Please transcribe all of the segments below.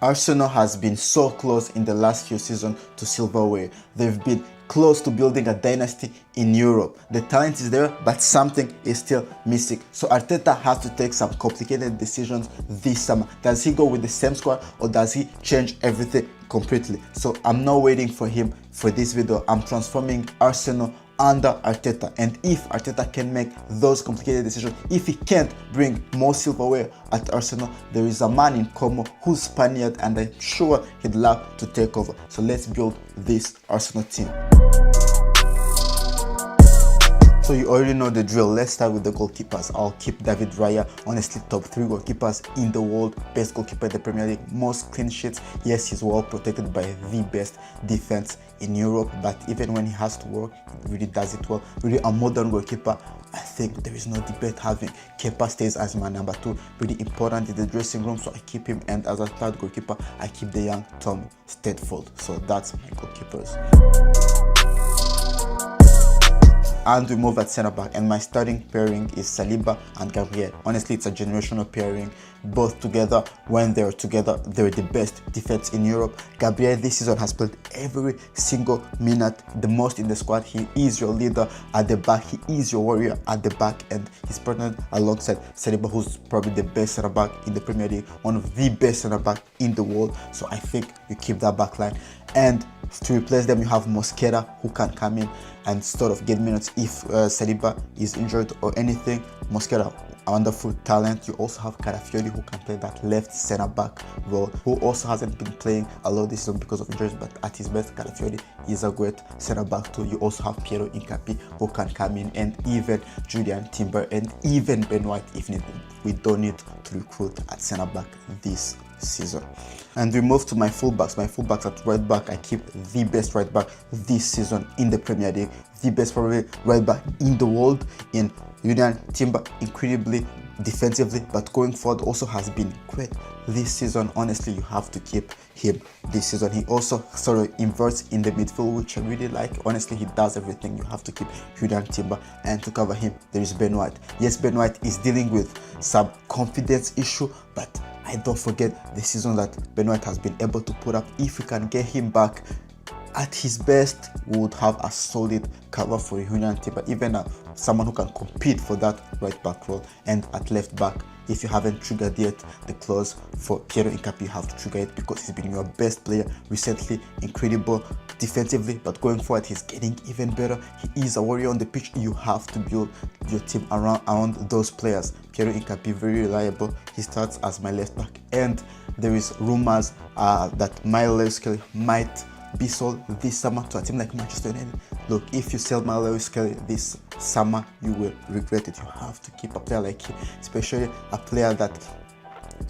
Arsenal has been so close in the last few seasons to silverware. They've been close to building a dynasty in Europe. The talent is there, but something is still missing. So Arteta has to take some complicated decisions this summer. Does he go with the same squad or does he change everything completely? So I'm not waiting for him for this video. I'm transforming Arsenal under Arteta, and if Arteta can make those complicated decisions, if he can't bring more silverware at Arsenal, there is a man in Como who's Spaniard and I'm sure he'd love to take over. So let's build this Arsenal team. So you already know the drill. Let's start with the goalkeepers. I'll keep David Raya, honestly top 3 goalkeepers in the world, best goalkeeper in the Premier League, most clean sheets. Yes, he's well protected by the best defense in Europe, but even when he has to work, he really does it well. Really a modern goalkeeper. I think there is no debate having. Kepa stays as my number 2, really important in the dressing room, so I keep him. And as a third goalkeeper, I keep the young Tom Steadford. So that's my goalkeepers. And we move at centre back, and my starting pairing is Saliba and Gabriel. Honestly, it's a generational pairing. Both together, when they're together, they're the best defense in Europe. Gabriel this season has played every single minute, the most in the squad. He is your leader at the back, he is your warrior at the back, and he's partnered alongside Saliba, who's probably the best centre back in the Premier League, one of the best centre back in the world. So I think you keep that back line. And to replace them, you have Mosquera, who can come in and sort of get minutes if Saliba is injured or anything. Mosquera, a wonderful talent. You also have Carafiori, who can play that left centre back role, who also hasn't been playing a lot this season because of injuries, but at his best, Carafiori is a great centre back too. You also have Piero Incapi, who can come in, and even Julian Timber, and even Ben White if needed. We don't need to recruit at centre back this season. And we move to my fullbacks. My fullbacks at right back, I keep the best right back this season in the Premier League, the best probably right back in the world in Julian Timber, incredibly defensively, but going forward also has been great this season. Honestly, you have to keep him this season. He also sort of inverts in the midfield, which I really like. Honestly, he does everything. You have to keep Julian Timber, and to cover him, there is Ben White. Yes, Ben White is dealing with some confidence issue, but I don't forget the season that Ben White has been able to put up. If we can get him back at his best, we would have a solid cover for Julian Timber, even someone who can compete for that right back role. And at left back, if you haven't triggered yet the clause for Piero Incapi, you have to trigger it because he's been your best player recently. Incredible defensively, but going forward, he's getting even better. He is a warrior on the pitch. You have to build your team around those players. Piero Incapi, very reliable. He starts as my left back, and there is rumors that Lewis Kelly might be sold this summer to a team like Manchester United. Look, if you sell Lewis Kelly this summer, you will regret it. You have to keep a player like him, especially a player that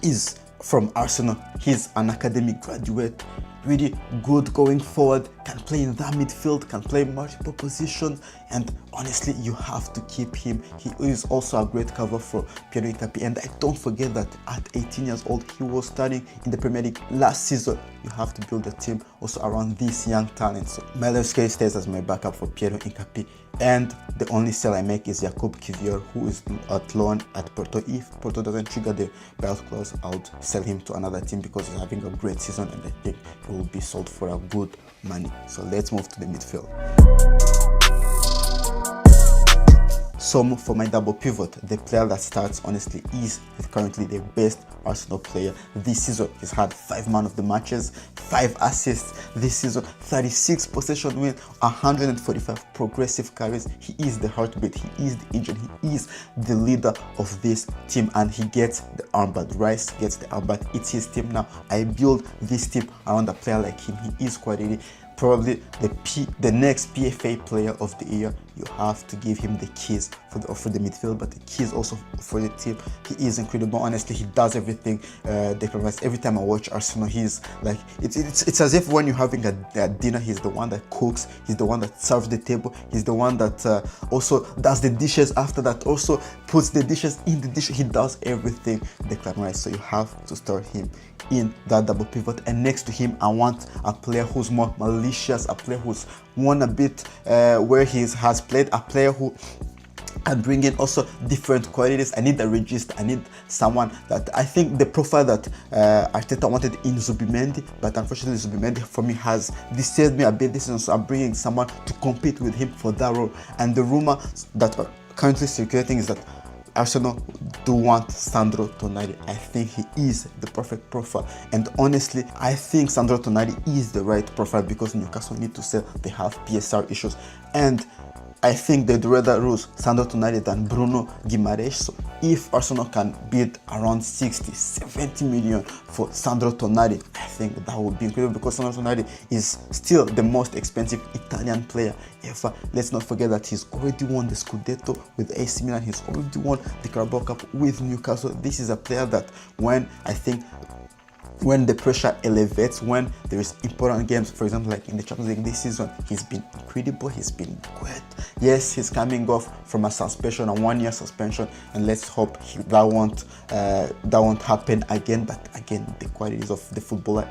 is from Arsenal. He's an academic graduate, really good going forward, can play in that midfield, can play multiple positions, and honestly, you have to keep him. He is also a great cover for Piero Incapi, and I don't forget that at 18 years old, he was starting in the Premier League last season. You have to build a team also around these young talents. So Lewis Kelly stays as my backup for Piero Incapi, and the only sell I make is Jakub Kivior, who is at loan at Porto. If Porto doesn't trigger the buyout clause, I would sell him to another team because he's having a great season, and I think he will be sold for a good money. So let's move to the midfield. So for my double pivot, the player that starts honestly is currently the best Arsenal player this season. He's had 5 man of the matches, 5 assists this season, 36 possession win, 145 progressive carries. He is the heartbeat, he is the engine, he is the leader of this team, and he gets the armband. Rice gets the armband. It's his team now. I build this team around a player like him. He is quality. Probably the next PFA player of the year. You have to give him the keys for the midfield, but the keys also for the team. He is incredible. Honestly, he does everything. Every time I watch Arsenal, he's like, it's as if when you're having a dinner, he's the one that cooks, he's the one that serves the table, he's the one that also does the dishes after that, also puts the dishes in the dish. He does everything, Declan Rice. So you have to start him in that double pivot, and next to him I want a player who's more malicious, a player who's won a bit where he has played, a player who and bring in also different qualities. I need a register. I need someone that I think the profile that Arteta wanted in Zubimendi, but unfortunately Zubimendi for me has disturbed me a bit this season, so I'm bringing someone to compete with him for that role. And the rumor that are currently circulating is that Arsenal do want Sandro Tonali. I think he is the perfect profile, and honestly I think Sandro Tonali is the right profile because Newcastle need to sell. They have PSR issues, and I think they'd rather lose Sandro Tonali than Bruno Guimaraes. So if Arsenal can bid around 60-70 million for Sandro Tonali, I think that would be incredible because Sandro Tonali is still the most expensive Italian player ever. Let's not forget that he's already won the Scudetto with AC Milan. He's already won the Carabao Cup with Newcastle. This is a player that when the pressure elevates, when there is important games, for example like in the Champions League this season, he's been incredible, he's been great. Yes, he's coming off from a suspension, a 1-year suspension, and let's hope that won't happen again. But again, the qualities of the footballer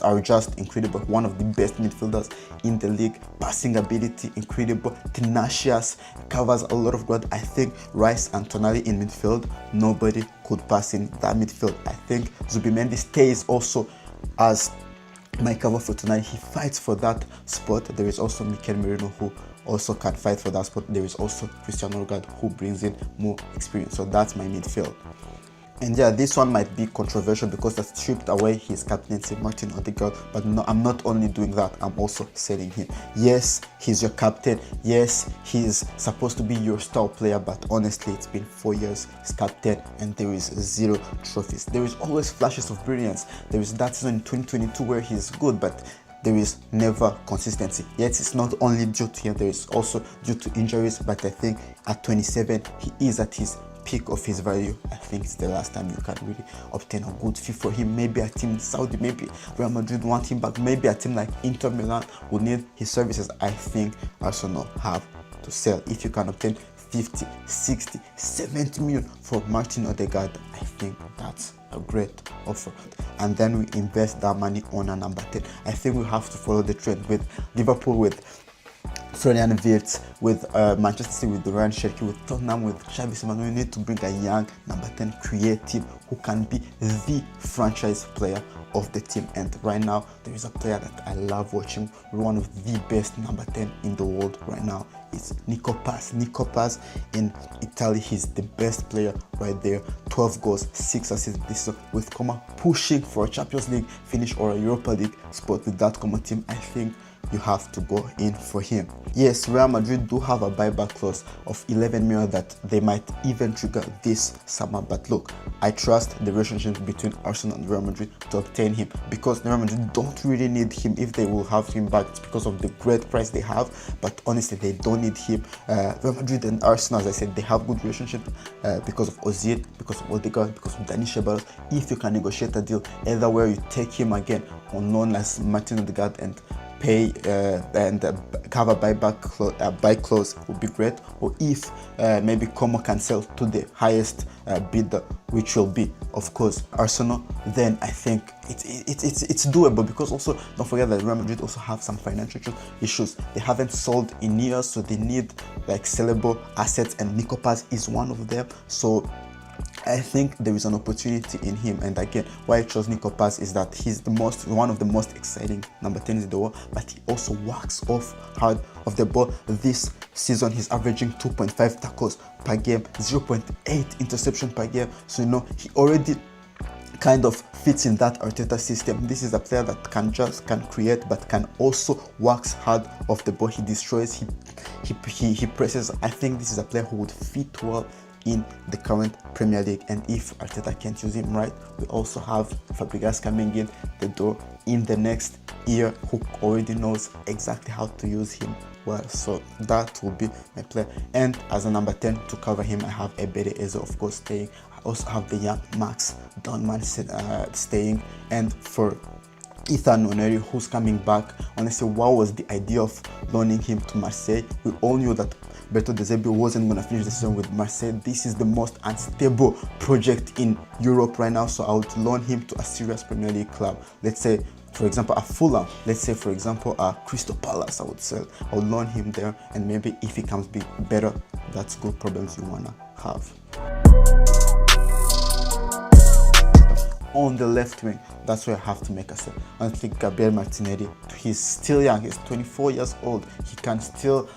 are just incredible. One of the best midfielders in the league. Passing ability incredible, tenacious, covers a lot of ground. I think Rice and Tonali in midfield, nobody could pass in that midfield. I think Zubimendi stays also as my cover for Tonali. He fights for that spot. There is also Mikel Merino who also can fight for that spot. There is also Cristiano Ronaldo who brings in more experience. So that's my midfield. And yeah, this one might be controversial because that stripped away his captaincy, Martin Odegaard. But no, I'm not only doing that, I'm also selling him. Yes, he's your captain. Yes, he's supposed to be your star player. But honestly, it's been 4 years he's captain and there is 0 trophies. There is always flashes of brilliance. There is that season in 2022 where he's good, but there is never consistency. Yet it's not only due to him, there is also due to injuries. But I think at 27, he is at his peak of his value. I think it's the last time you can really obtain a good fee for him. Maybe a team in Saudi, maybe Real Madrid want him back, maybe a team like Inter Milan would need his services. I think Arsenal have to sell. If you can obtain 50, 60, 70 million for Martin Odegaard, I think that's a great offer. And then we invest that money on a number 10. I think we have to follow the trend with Liverpool, with Florian Wirtz, with Manchester City, with Ryan Cherki, with Tottenham, with Xavi Simons. We need to bring a young number 10 creative who can be the franchise player of the team. And right now, there is a player that I love watching, one of the best number 10 in the world right now. It's Nico Paz. Nico Paz in Italy, he's the best player right there. 12 goals, 6 assists this season, with Como pushing for a Champions League finish or a Europa League spot with that Como team. I think you have to go in for him. Yes, Real Madrid do have a buyback clause of 11 million that they might even trigger this summer. But look, I trust the relationship between Arsenal and Real Madrid to obtain him, because Real Madrid don't really need him. If they will have him back, it's because of the great price they have. But honestly, they don't need him. Real Madrid and Arsenal, as I said, they have good relationship because of Ozil, because of Odegaard, because of Dani Ceballos. If you can negotiate a deal, either where you take him again on loan as Martin Odegaard and pay and have a buy clause would be great. Or if maybe Como can sell to the highest bidder, which will be of course Arsenal, then I think it's doable. Because also don't forget that Real Madrid also have some financial issues. They haven't sold in years, so they need like sellable assets, and Nico Paz is one of them. So I think there is an opportunity in him. And again, why I chose Nico Paz is that he's one of the most exciting number 10s in the world, but he also works off hard of the ball. This season he's averaging 2.5 tackles per game, 0.8 interception per game. So you know, he already kind of fits in that Arteta system. This is a player that can create, but can also works hard off the ball. He destroys, he presses. I think this is a player who would fit well in the current Premier League. And if Arteta can't use him right, we also have Fabregas coming in the door in the next year, who already knows exactly how to use him well. So that will be my player. And as a number 10 to cover him, I have Ebere Eze, of course, staying. I also have the young Max Donman staying. And for Ethan Oneri, who's coming back, honestly, what was the idea of loaning him to Marseille? We all knew that Beto De Zerbi wasn't going to finish the season with Marseille. This is the most unstable project in Europe right now, so I would loan him to a serious Premier League club. Let's say, for example, a Fulham. Let's say, for example, a Crystal Palace. I would loan him there, and maybe if he comes better that's good problems you wanna have. On the left wing, that's where I have to make a step. Honestly, Gabriel Martinelli, he's still young, he's 24 years old, he can still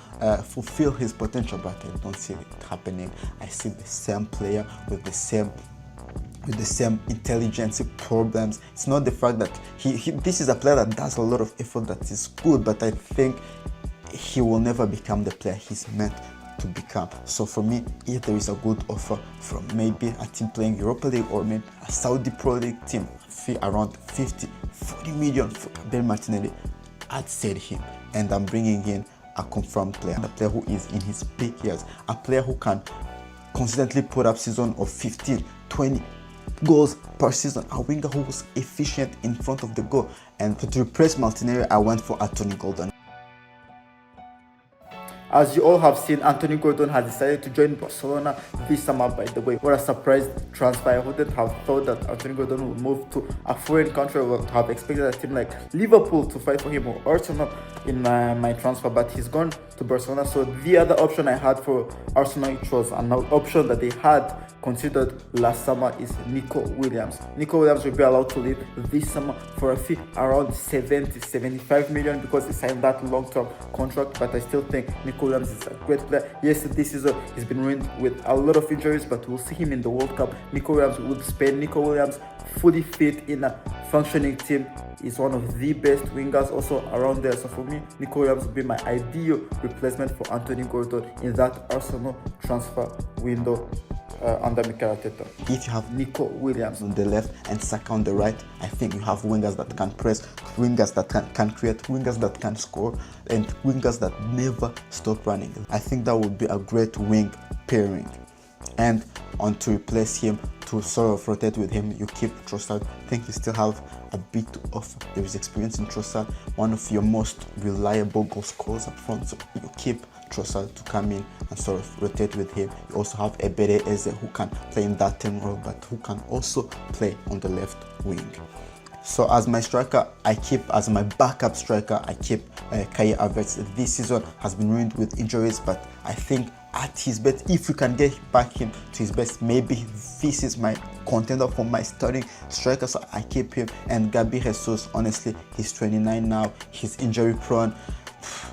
fulfill his potential, but I don't see it happening. I see the same player with the same intelligence problems. It's not the fact that this is a player that does a lot of effort, that is good, but I think he will never become the player he's meant to become. So for me, if there is a good offer from maybe a team playing Europa League or maybe a Saudi Pro League team, fee around 50-40 million for Gabriel Martinelli, I'd sell him, and I'm bringing in a confirmed player, a player who is in his peak years, a player who can consistently put up season of 15-20 goals per season, a winger who was efficient in front of the goal. And to replace Martinelli, I went for Anthony Gordon. As you all have seen, Anthony Gordon has decided to join Barcelona this summer, by the way. What a surprise transfer. I wouldn't have thought that Anthony Gordon would move to a foreign country. I would have expected a team like Liverpool to fight for him, or Arsenal in my transfer, but he's gone to Barcelona. So the other option I had for Arsenal, which was an option that they had considered last summer, is Nico Williams. Nico Williams will be allowed to leave this summer for a fee around 70-75 million because he signed that long-term contract, but I still think Nico Williams is a great player. Yes, this season he's been ruined with a lot of injuries, but we'll see him in the World Cup. Nico Williams would Spain. Nico Williams, fully fit in a functioning team, is one of the best wingers also around there. So for me, Nico Williams would be my ideal replacement for Anthony Gordon in that Arsenal transfer window under Mikel Arteta. If you have Nico Williams on the left and Saka on the right, I think you have wingers that can press, wingers that can create, wingers that can score, and wingers that never stop running. I think that would be a great wing pairing. And to replace him, to sort of rotate with him, you keep Trossard. I think you still have a bit to offer. There is experience in Trossard, one of your most reliable goal scorers up front. So you keep Trossard to come in and sort of rotate with him. You also have Ebere Eze, who can play in that 10 role, but who can also play on the left wing. So as my striker, as my backup striker, I keep Kai Havertz. This season has been ruined with injuries, but I think at his best, if we can get back him to his best, maybe this is my contender for my starting striker, so I keep him. And Gabi Jesus, honestly, he's 29 now, he's injury prone.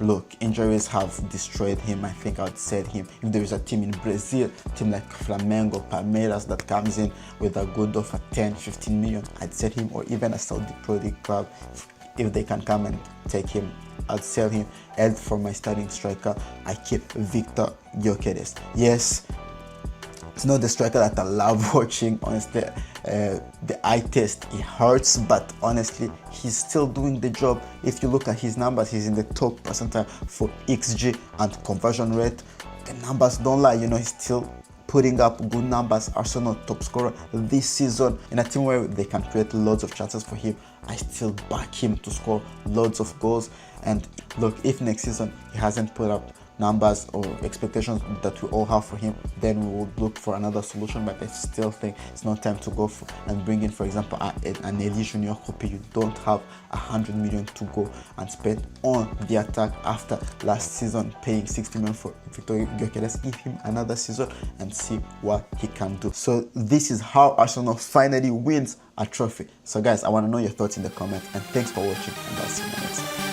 Look, injuries have destroyed him. I think I'd sell him. If there is a team in Brazil, team like Flamengo, Palmeiras, that comes in with a good offer 10-15 million, I'd sell him. Or even a Saudi Pro League club, if they can come and take him, I'd sell him. And for my starting striker, I keep Victor Gyökeres. Yes, it's not the striker that I love watching, honestly. The eye test, it hurts, but honestly, he's still doing the job. If you look at his numbers, he's in the top percentile for XG and conversion rate. The numbers don't lie, he's still putting up good numbers. Arsenal top scorer this season in a team where they can create loads of chances for him. I still back him to score loads of goals. And look, if next season he hasn't put up numbers or expectations that we all have for him, then we will look for another solution. But I still think it's not time to go for and bring in, for example, an Eli Junior Kopi. You don't have 100 million to go and spend on the attack after last season paying 60 million for Victor Gyökeres. Give him another season and see what he can do. So this is how Arsenal finally wins a trophy. So guys, I want to know your thoughts in the comments, and thanks for watching, and I'll see you next time.